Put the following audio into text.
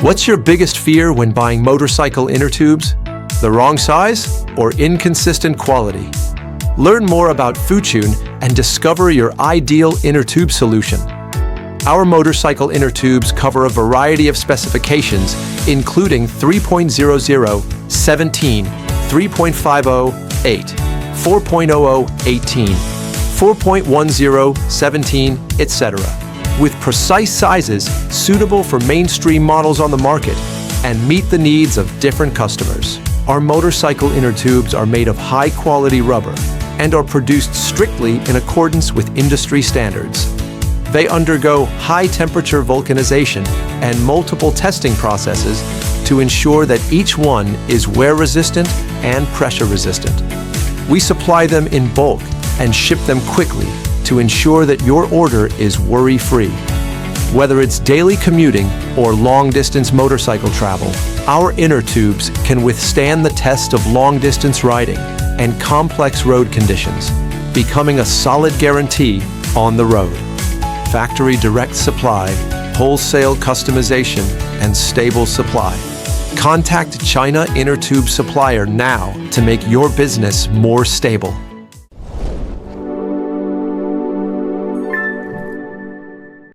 What's your biggest fear when buying motorcycle inner tubes? The wrong size or inconsistent quality? Learn more about Fuchun and discover your ideal inner tube solution. Our motorcycle inner tubes cover a variety of specifications, including 3.00, 17, 3.50, 8, 4.00, 18, 4.10, 17, etc., with precise sizes suitable for mainstream models on the market and meet the needs of different customers. Our motorcycle inner tubes are made of high-quality rubber and are produced strictly in accordance with industry standards. They undergo high-temperature vulcanization and multiple testing processes to ensure that each one is wear-resistant and pressure-resistant. We supply them in bulk and ship them quickly to ensure that your order is worry-free. Whether it's daily commuting or long-distance motorcycle travel, our inner tubes can withstand the test of long-distance riding and complex road conditions, becoming a solid guarantee on the road. Factory direct supply, wholesale customization, and stable supply. Contact China Inner Tube Supplier now to make your business more stable.